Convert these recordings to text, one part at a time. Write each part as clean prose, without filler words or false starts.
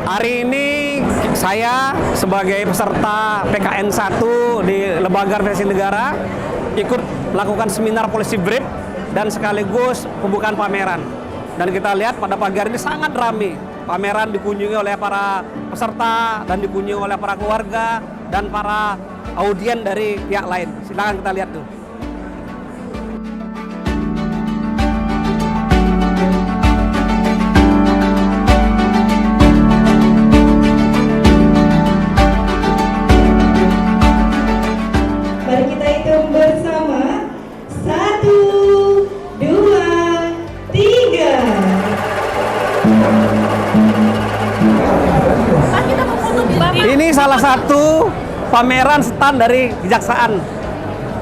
Hari ini saya sebagai peserta PKN 1 di Lembaga Representasi Negara ikut melakukan seminar polisi brief dan sekaligus pembukaan pameran. Dan kita lihat pada pagi hari ini sangat ramai. Pameran dikunjungi oleh para peserta dan dikunjungi oleh para keluarga dan para audien dari pihak lain. Silakan kita lihat tuh. Mari kita hitung bersama. 1, 2, 3. Ini salah satu pameran stand dari Kejaksaan.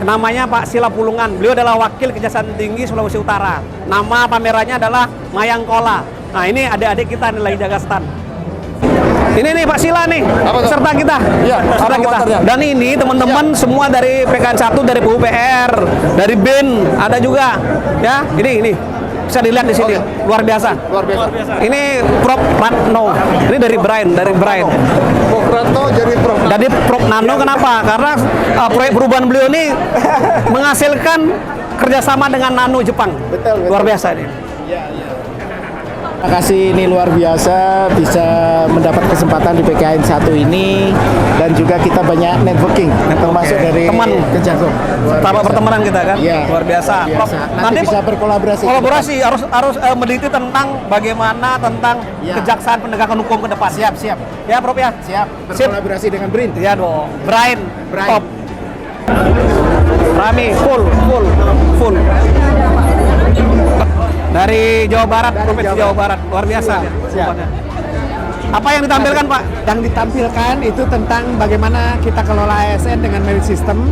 Namanya Pak Sila Pulungan. Beliau adalah Wakil Kejaksaan Tinggi Sulawesi Utara. Nama pamerannya adalah Mayangkola. Nah, ini adik-adik kita nih lagi jaga stand. Ini nih Pak Sila nih, peserta kita. Iya, peserta kita. Dan ini teman-teman semua dari PKN 1, dari PUPR, dari BIN, ada juga. Ya, ini. Bisa dilihat di sini, luar biasa. Luar biasa. Ini Prof Nano. Ini dari Brain. Prof Ranto jadi Prof Nano. Jadi Prof Nano kenapa? Karena proyek perubahan beliau ini menghasilkan kerjasama dengan Nano Jepang. Betul. Luar biasa ini. Terima kasih, ini luar biasa bisa mendapat kesempatan di PKN 1 ini dan juga kita banyak networking termasuk dari teman Kejaksaan. Tanpa pertemanan kita kan, Iya, luar biasa. luar biasa. Nanti bisa berkolaborasi. Kolaborasi harus meneliti tentang bagaimana tentang Iya. kejaksaan penegakan hukum ke depan. Siap. Ya, Prof ya. Siap. Berkolaborasi dengan BRIN. Iya dong. Brain. Brain. Top. Rami full. Dari Jawa Barat, Provinsi Jawa Barat, luar biasa. Siap. Apa yang ditampilkan, Pak? Yang ditampilkan itu tentang bagaimana kita kelola ASN dengan merit system,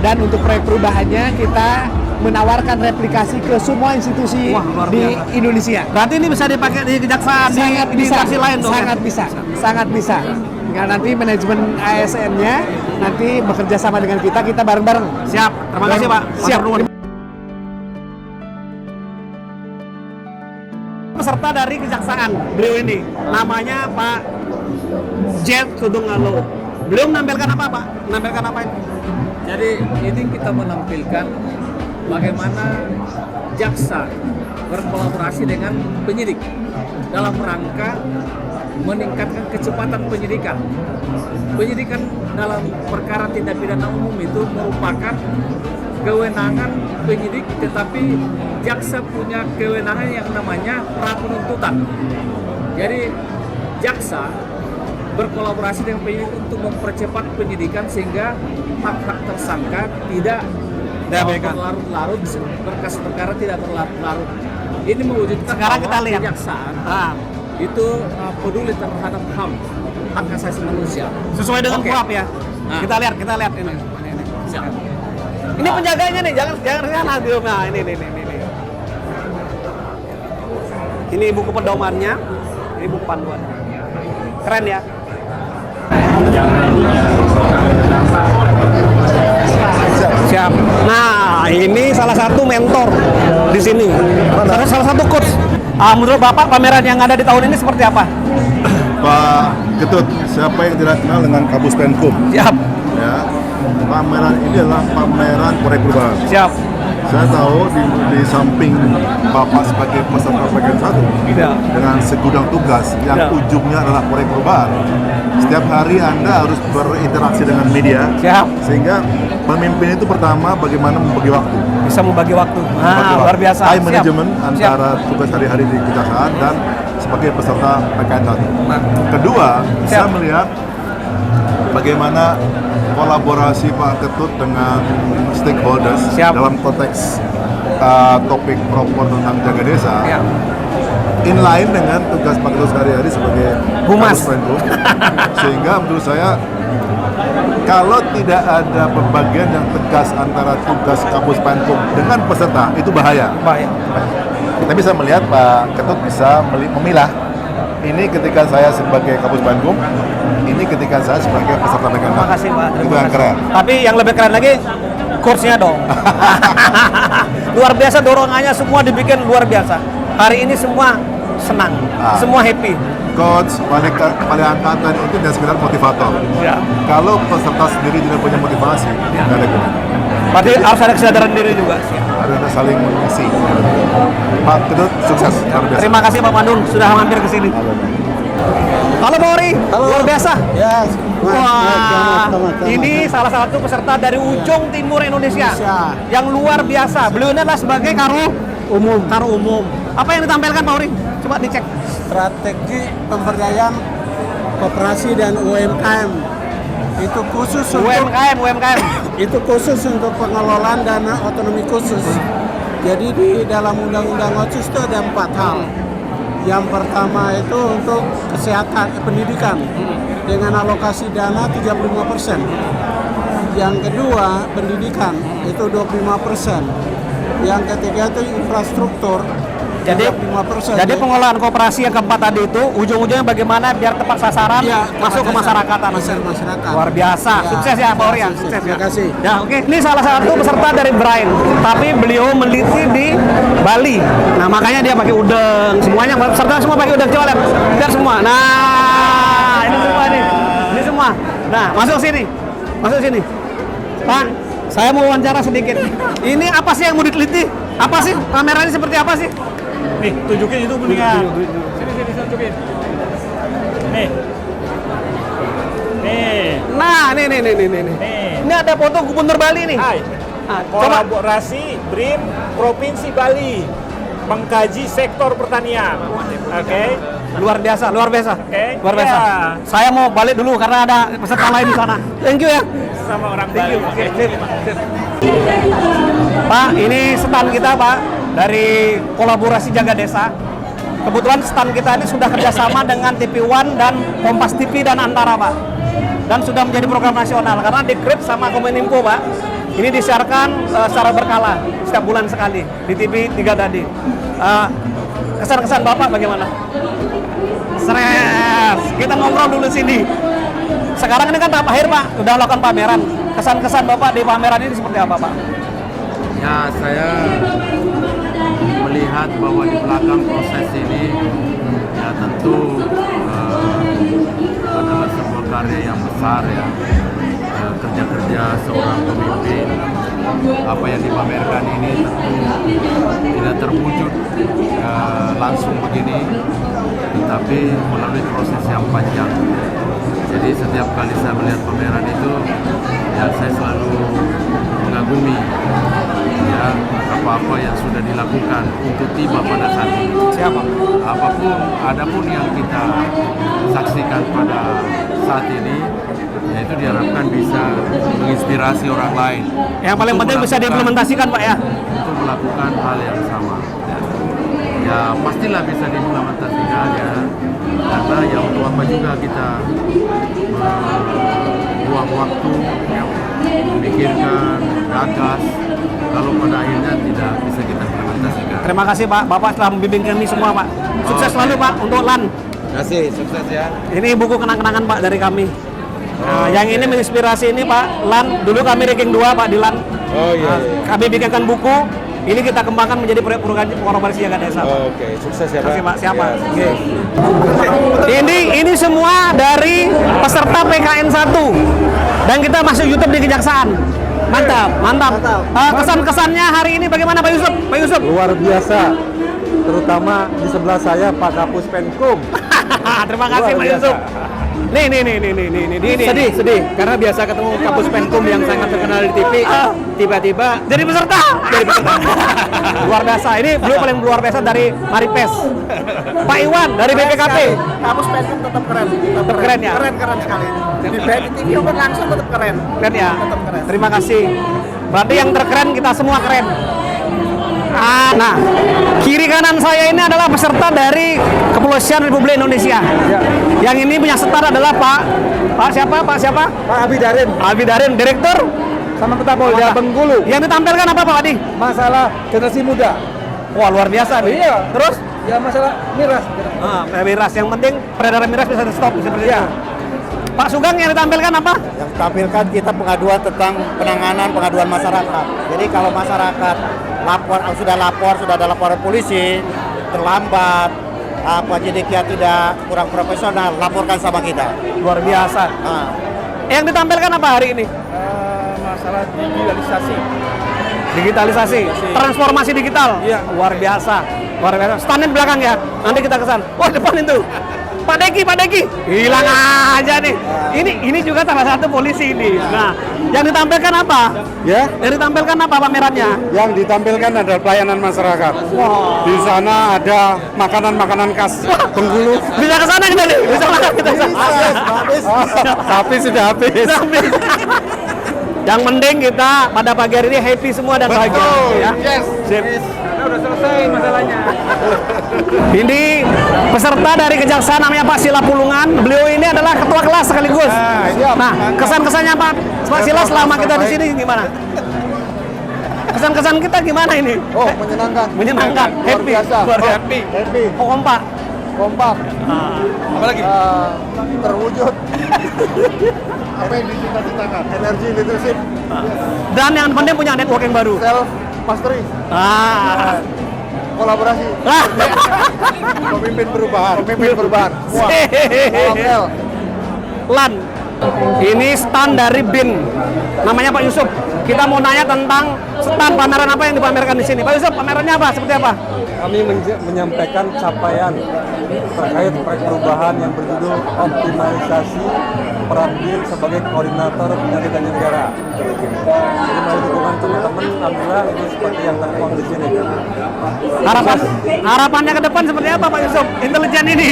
dan untuk proyek perubahannya kita menawarkan replikasi ke semua institusi Wah, luar di biasa. Indonesia. Berarti ini bisa dipakai di kejaksaan, Sangat di bisa, instansi lain dong. sangat bisa. Nah, nanti manajemen ASN-nya nanti bekerja sama dengan kita bareng-bareng. Siap. Terima kasih, Pak. Siap. Matur nuwun. Peserta dari kejaksaan beliau ini namanya Pak Jet Sudungalo. Beliau menampilkan apa, Pak? Menampilkan apa ini? Jadi ini kita menampilkan bagaimana jaksa berkolaborasi dengan penyidik dalam rangka meningkatkan kecepatan penyidikan. Penyidikan dalam perkara tindak pidana umum itu merupakan kewenangan penyidik, tetapi jaksa punya kewenangan yang namanya pra penuntutan. Jadi jaksa berkolaborasi dengan penyidik untuk mempercepat penyidikan sehingga hak-hak tersangka tidak berlarut-larut, berkas perkara tidak berlarut-larut. Ini mewujudkan Sekarang kita bahwa lihat. kejaksaan Ah, itu peduli terhadap HAM, hak asasi manusia. sesuai dengan Oke. KUHP ya. Nah. Kita lihat ini. Siap. Ini penjaganya nih, jangan sana dia. Nah, ini. Ini buku pedomannya, ini buku panduan. Keren ya. Siap. Nah, ini salah satu mentor di sini. Salah satu coach. Menurut Bapak pameran yang ada di tahun ini seperti apa? Pak Ketut, siapa yang tidak kenal dengan Kabus Penkum? Siap. Ya, pameran ini adalah pameran proyek perubahan. Siap. Saya tahu di samping Bapak sebagai peserta PKN 1 Ya. dengan segudang tugas yang Ya. ujungnya adalah proyek perubahan. Setiap hari Anda harus berinteraksi dengan media, Siap. sehingga pemimpin itu pertama bagaimana membagi waktu. Bisa membagi waktu. Membagi waktu. Luar biasa. Time Siap. management Siap. antara tugas hari-hari di kejaksaan dan sebagai peserta PKN 1. Nah. Kedua, saya Siap. melihat bagaimana kolaborasi Pak Ketut dengan stakeholders Siap. dalam konteks topik propor tentang jaga desa, Ya. inline dengan tugas Pak Ketut sehari-hari sebagai Humas. Kabus Penkum. Sehingga menurut saya kalau tidak ada pembagian yang tegas antara tugas Kabus Penkum dengan peserta, itu bahaya. Baik. Tapi saya melihat Pak Ketut bisa memilah. Ini ketika saya sebagai Kabus Penkum, ini ketika saya sebagai peserta PKN. Terima kasih, Pak. Itu yang keren. Tapi yang lebih keren lagi kursnya dong. Luar biasa, dorongannya semua dibikin luar biasa. Hari ini semua senang, Ah. semua happy. Coach, wali angkatan itu tidak sekedar motivator. Ya. Kalau peserta sendiri tidak punya motivasi, tidak ada gunanya. Berarti harus ada kesadaran diri juga. Ada saling mengisi. Pak Kedut, sukses luar biasa. Terima kasih Pak Mandung sudah mampir ke sini. Halo Pak Ori, luar biasa. Ya, Wah, ini salah satu peserta dari ujung timur Indonesia yang luar biasa. Beliau ini adalah sebagai karo umum. Apa yang ditampilkan Pak Ori? Coba dicek. Strategi pemberdayaan koperasi dan UMKM itu khusus untuk UMKM. itu khusus untuk pengelolaan dana otonomi khusus. Jadi di dalam undang-undang OTSUS itu ada 4 hal. Yang pertama itu untuk kesehatan, pendidikan dengan alokasi dana 35%. Yang kedua pendidikan itu 25%. Yang ketiga itu infrastruktur. Jadi 5%. Jadi pengelolaan koperasi yang keempat tadi itu ujung-ujungnya bagaimana biar tepat sasaran Iya, masuk ke masyarakatan. masyarakat. Luar biasa. Ya, Sukses ya Pak Ori ya. sukses. Sukses ya. Terima kasih. Ya, oke. Ini salah satu peserta dari Brain, tapi beliau meneliti di Bali. Nah, makanya dia pakai udeng. Semuanya peserta semua pakai udeng. Coba lihat. Lihat semua. Nah, ini semua nih. Ini semua. Nah, masuk sini. Masuk sini. Pak, saya mau wawancara sedikit. Ini apa sih yang mau diteliti? Apa sih? Kameranya seperti apa sih? Nih, tunjukin itu mendingan. Sini tunjukin. Nih. Nah, nih. Ini ada foto Gubernur Bali nih. Hai. Nah, coba. Kolaborasi BRIM Provinsi Bali mengkaji sektor pertanian. Oke. Luar biasa. Oke. Luar biasa. Ya. Saya mau balik dulu karena ada peserta lain di sana. Thank you ya. Sama orang Thank Bali. you. Oke, sip. Pak, ini stand kita Pak dari kolaborasi Jaga Desa. Kebetulan stand kita ini sudah kerjasama dengan TV One dan Kompas TV dan Antara Pak. Dan sudah menjadi program nasional karena dikrip sama Kominfo Pak. Ini disiarkan secara berkala setiap bulan sekali di TV 3 tadi. Kesan-kesan Bapak bagaimana? Stres. Kita ngobrol dulu sini. Sekarang ini kan tahap akhir Pak, udah lakukan pameran. Kesan-kesan Bapak di pameran ini seperti apa Pak? Ya, saya melihat bahwa di belakang proses ini ya tentu adalah sebuah karya yang besar ya, kerja-kerja seorang pemimpin. Apa yang dipamerkan ini tentu tidak terwujud langsung begini, tetapi melalui proses yang panjang. Jadi setiap kali saya melihat pameran itu, ya saya selalu mengagumi ya apa-apa yang sudah dilakukan untuk tiba pada saat ini. Siapa? Adapun yang kita saksikan pada saat ini, yaitu diharapkan bisa menginspirasi orang lain. Yang paling penting bisa diimplementasikan Pak ya. Untuk melakukan hal yang sama. Ya pastilah bisa diimplementasikan ya. Karena ya untuk apa juga kita buang waktu, memikirkan, gagas, kalau pada akhirnya tidak bisa kita implementasikan. Terima kasih Pak, Bapak telah membimbing kami semua Pak. Sukses selalu Pak untuk LAN. Terima kasih, sukses ya. Ini buku kenang-kenangan Pak dari kami. Nah, yang ini menginspirasi ini Pak, LAN. Dulu kami ranking 2 Pak di LAN. Oh iya. Kami bikinkan buku. Ini kita kembangkan menjadi program kolaborasi Jaga Desa. Oke, sukses ya Terima kasih Pak. Pak. Siapa? Ya, Oke. Ini semua dari peserta PKN 1 dan kita masuk YouTube di Kejaksaan. Mantap. Kesan-kesannya hari ini bagaimana Pak Yusuf? Pak Yusuf? Luar biasa, terutama di sebelah saya Pak Kapus Penkum. Terima kasih Pak Yusuf. Nih. Sedih. Karena biasa ketemu Kapus Penkum yang sangat terkenal di TV, tiba-tiba jadi peserta. Luar biasa. Ini beliau paling luar biasa dari Maripes. Pak Iwan dari BPKP. Kapus Penkum tetap keren. Tetap keren ya? Keren sekali. Di TV pun langsung tetap keren. Keren ya? Tetap keren. Terima kasih. Berarti yang terkeren kita semua keren. Nah, kiri kanan saya ini adalah peserta dari Kepolisian Republik Indonesia. Yang ini punya setar adalah Pak siapa? Pak Abi Darin, Direktur sama Kota Polda Bengkulu. Yang ditampilkan apa Pak Adi? Masalah generasi muda. Wah, luar biasa nih. Iya. Terus? Ya masalah miras. Miras. Yang penting peredaran miras bisa di stop seperti itu. Pak Sugeng yang ditampilkan apa? Yang tampilkan kita pengaduan tentang penanganan pengaduan masyarakat. Jadi kalau masyarakat sudah ada laporan polisi terlambat penyidiknya tidak kurang profesional, laporkan sama kita. Luar biasa. Yang ditampilkan apa hari ini? Masalah digitalisasi. Digitalisasi, transformasi digital. Iya. Luar biasa. Luar biasa. Standin belakang ya. Nanti kita kesan. Wah, depan itu. Pak Deki. Hilang aja nih. Ini juga salah satu polisi ini. Nah, yang ditampilkan apa? Ya, Yang ditampilkan apa pamerannya? yang ditampilkan adalah pelayanan masyarakat. Di sana ada makanan-makanan khas Bengkulu. Bisa ke sana kita nih. Bisa makan kita. Tapi sudah habis. Yang penting kita pada pagi hari ini happy semua dan bahagia. Ya. Sip. Udah selesai masalahnya. Ini peserta dari kejaksaan namanya Pak Sila Pulungan. Beliau ini adalah ketua kelas sekaligus. Nah, kesan-kesannya Pak Sila selama kita di sini gimana? Kesan-kesan kita gimana ini? Oh, menyenangkan. Menyenangkan, Luar happy, biasa. luar happy. Happy. Oh, kompak. Kompak. Apa lagi? Terwujud. Apa yang dicita-citakan? Energi leadership. Dan yang penting punya network yang baru. Self mastery. Kolaborasi. Pemimpin perubahan. Wah. Salam Lan. Ini stand dari BIN. Namanya Pak Yusuf. Kita mau nanya tentang stand pameran apa yang dipamerkan di sini. Pak Yusuf, pamerannya apa? Seperti apa? Kami menyampaikan capaian terkait proyek perubahan yang berjudul optimalisasi peran BIN sebagai koordinator pendidikan negara. Jadi melalui dukungan teman-teman, alhamdulillah ini seperti yang tertuang di sini. Harapannya ke depan seperti apa Pak Yusuf? Intelijen ini.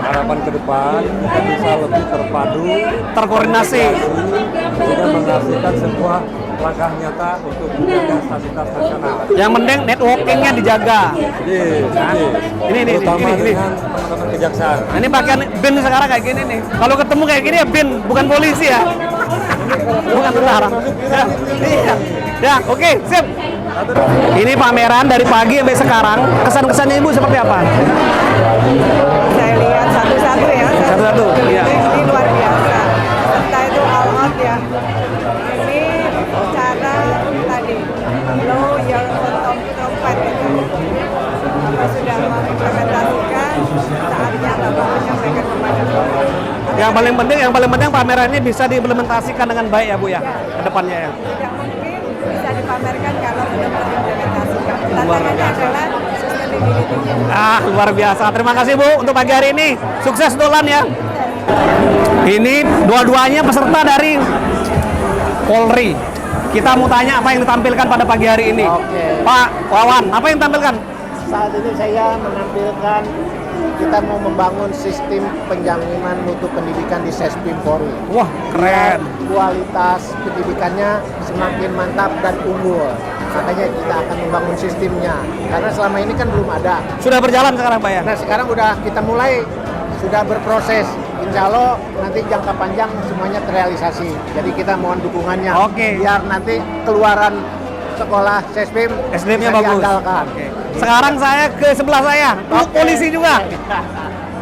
Harapan ke depan kita bisa lebih terpadu, Terkoordinasi. sehingga menghasilkan sebuah langkah nyata untuk menjaga stabilitas nasional. Yang penting networkingnya dijaga. Ini Terutama dengan teman-teman kejaksaan. Nah, ini bagian BIN sekarang kayak gini nih. Kalau ketemu kayak gini ya BIN, bukan polisi ya. Bukan tentara. Iya. Ya, oke, sip. Ini pameran dari pagi sampai sekarang. Kesan-kesannya Ibu seperti apa? Saya lihat satu-satu ya. Satu-satu, iya. Ini luar biasa. Serta itu all out ya. Ini cara tadi blow your own trumpet itu. Bapak sudah mengimplementasikan, saatnya Bapak menyampaikan kepada publik. Yang paling penting pameran ini bisa diimplementasikan dengan baik ya Bu ya, ke depannya ya. Tidak mungkin bisa dipamerkan kalau belum terimplementasikan. Tantangannya adalah sustainability-nya. Luar biasa. Terima kasih Bu untuk pagi hari ini. Sukses untuk Lan ya. Ini dua-duanya peserta dari Polri. Kita mau tanya apa yang ditampilkan pada pagi hari ini. Pak Wawan, apa yang ditampilkan? Saat ini saya menampilkan kita mau membangun sistem penjaminan mutu pendidikan di Sespim Polri. Wah, keren. Kualitas pendidikannya semakin mantap dan unggul. Makanya kita akan membangun sistemnya. Karena selama ini kan belum ada. Sudah berjalan sekarang Pak ya? Nah sekarang udah kita mulai, sudah berproses. Insya Allah nanti jangka panjang semuanya terrealisasi. Jadi kita mohon dukungannya. Oke. Biar nanti keluaran sekolah Sespim SDM-nya bisa bagus. diandalkan. Sekarang saya ke sebelah saya, polisi juga.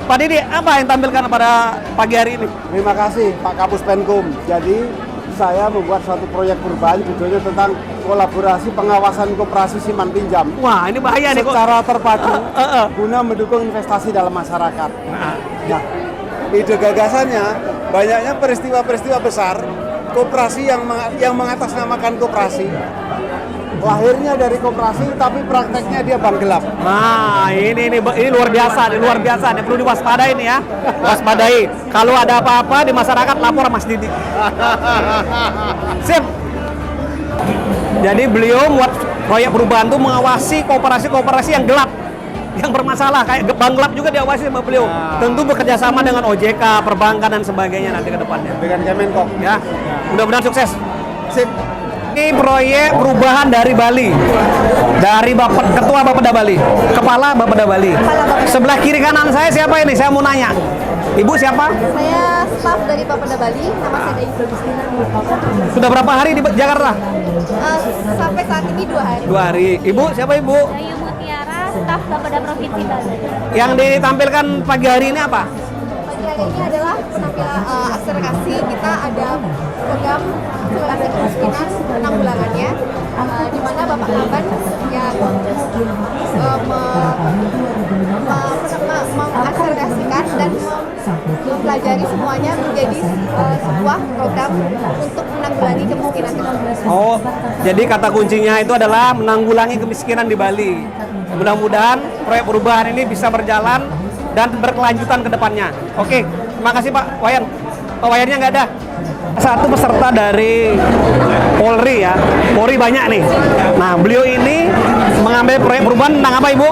Pak Didi, apa yang tampilkan pada pagi hari ini? Terima kasih Pak Kapus Penkum. Jadi saya membuat suatu proyek perubahan judulnya tentang kolaborasi pengawasan koperasi simpan pinjam. Wah, ini bahaya nih kok. Secara terpadu guna mendukung investasi dalam masyarakat. Nah, ide gagasannya banyaknya peristiwa-peristiwa besar koperasi yang mengatasnamakan koperasi. Lahirnya dari koperasi tapi prakteknya dia bank gelap. Nah, ini luar biasa, ini perlu diwaspadai nih ya. Waspadai. Kalau ada apa-apa di masyarakat lapor Mas Didi. Sip. Jadi beliau buat proyek perubahan tuh mengawasi kooperasi-kooperasi yang gelap, yang bermasalah kayak bank gelap juga diawasi sama beliau. Tentu bekerja sama dengan OJK, perbankan dan sebagainya nanti ke depannya. Dengan Kemenko. Ya. Mudah-mudahan sukses. Sip. Ini proyek perubahan dari Bali, dari Ketua Bapeda Bali, Kepala Bapeda Bali. Sebelah kiri kanan saya siapa ini? Saya mau nanya. Ibu siapa? Saya staf dari Bapeda Bali, nama saya Ibu Gustina. Sudah berapa hari di Jakarta? Sampai saat ini 2 hari. 2 hari. Ibu siapa Ibu? Ayu Mutiara, staf Bapeda Provinsi Bali. Yang ditampilkan pagi hari ini apa? Pagi hari ini adalah penampilan akselerasi. Kita ada program akselerasi kemiskinan penanggulangannya, di mana Bapak Laban yang dan mempelajari semuanya menjadi sebuah program untuk menanggulangi kemiskinan. Oh, jadi kata kuncinya itu adalah menanggulangi kemiskinan di Bali. Mudah-mudahan proyek perubahan ini bisa berjalan dan berkelanjutan ke depannya. Oke, terima kasih Pak Wayan. Pak Wayannya nggak ada. Satu peserta dari Polri ya, Polri banyak nih. Nah, beliau ini mengambil proyek perubahan tentang apa Ibu?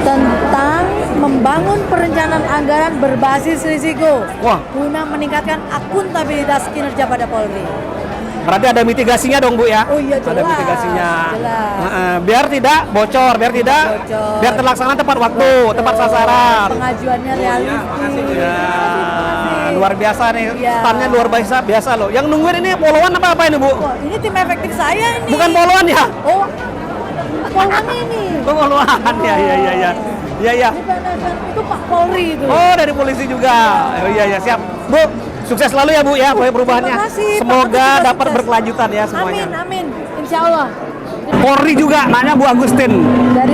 Tentang membangun perencanaan anggaran berbasis risiko. Wah, guna meningkatkan akuntabilitas kinerja pada Polri. berarti ada mitigasinya dong Bu ya? Oh iya, jelas. Ada mitigasinya. Jelas. Biar tidak bocor, biar terlaksana tepat waktu, tepat sasaran. Pengajuannya realistis. Ya, luar biasa nih. Iya. Standnya luar biasa loh. Yang nungguin ini poluan apa ini Bu? Wah, ini tim efektif saya ini. Bukan poluan ya? Oh, poluan ini. Oh, poluan. Ya. Iya. Itu Pak Polri itu. Oh, dari polisi juga. Oh iya siap. Bu, sukses selalu ya Bu ya proyek perubahannya. Terima kasih, Semoga Pak, dapat sukses. berkelanjutan ya semuanya. Amin. Insya Allah. Polri juga, namanya Bu Agustin.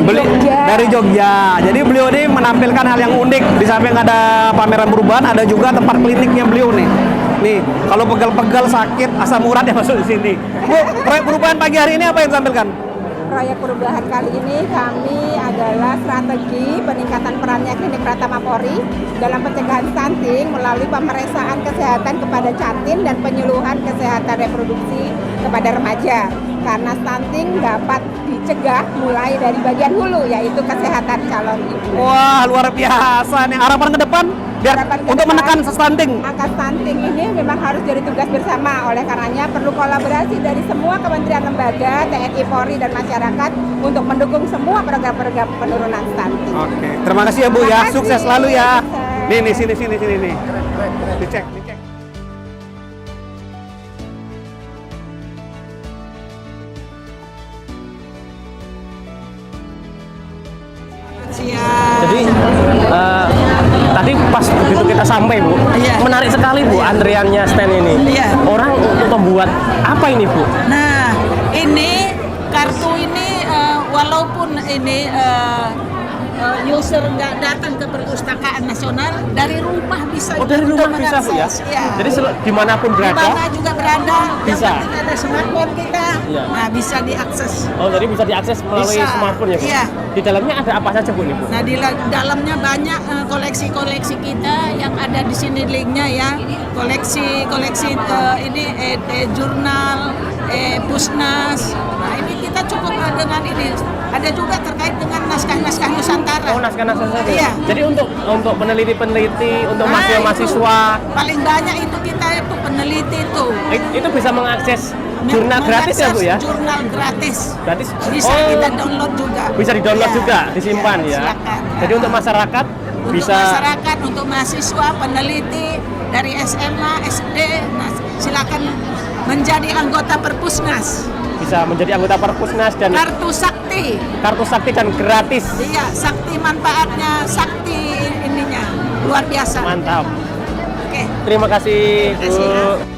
Jogja. Dari Jogja. Jadi beliau ini menampilkan hal yang unik. Di samping ada pameran perubahan, ada juga tempat kliniknya beliau nih. Nih, kalau pegal-pegal sakit, asam urat ya masuk di sini. Bu, proyek perubahan pagi hari ini apa yang ditampilkan? Proyek perubahan kali ini kami adalah strategi peningkatan perannya Klinik Pratama Polri dalam pencegahan stunting melalui pemeriksaan kesehatan kepada catin dan penyuluhan kesehatan reproduksi kepada remaja. Karena stunting dapat dicegah mulai dari bagian hulu, yaitu kesehatan calon ibu. Wah, luar biasa nih. Harapan ke depan biar untuk menekan stunting. Angka stunting ini memang harus jadi tugas bersama. Oleh karenanya perlu kolaborasi dari semua kementerian lembaga, TNI, Polri, dan masyarakat untuk mendukung semua program-program penurunan stunting. Oke, terima kasih ya Bu ya. Sukses selalu ya. Nih, sini nih. Dicek. Jadi tadi pas begitu kita sampai Bu, menarik sekali Bu antriannya stand ini. Orang untuk membuat apa ini Bu? Nah, ini kartu ini walaupun ini user nggak datang ke perpustakaan nasional, dari rumah bisa. Oh, dari rumah bisa Bu ya? Ya. Jadi dimanapun berada? Dimana juga berada, bisa. yang penting ada smartphone kita, Ya. nah bisa diakses. Oh, jadi bisa diakses melalui Bisa. smartphone ya Bu? Iya. Di dalamnya ada apa saja Bu ini Bu? Nah, di dalamnya banyak koleksi-koleksi kita yang ada di sini linknya ya. Koleksi ini jurnal, Pusnas. Nah, ini kita cukup dengan ini. Ada juga terkait dengan naskah-naskah Nusantara. Oh, naskah-naskah Nusantara. Iya. Jadi untuk peneliti-peneliti, untuk mahasiswa-mahasiswa, Paling banyak itu kita itu peneliti itu. itu bisa mengakses jurnal gratis ya Bu ya? Jurnal gratis. Gratis. Bisa kita download juga. Bisa di-download Iya. juga, disimpan ya. Silakan. Jadi untuk masyarakat Untuk bisa masyarakat, untuk mahasiswa, peneliti dari SMA, SD, nah, silakan menjadi anggota Perpusnas. bisa menjadi anggota Perpusnas dan Kartu Sakti. Kartu Sakti dan gratis. Iya, sakti manfaatnya, sakti ininya luar biasa. Mantap. Oke. Terima kasih Terima kasih, Bu. ya.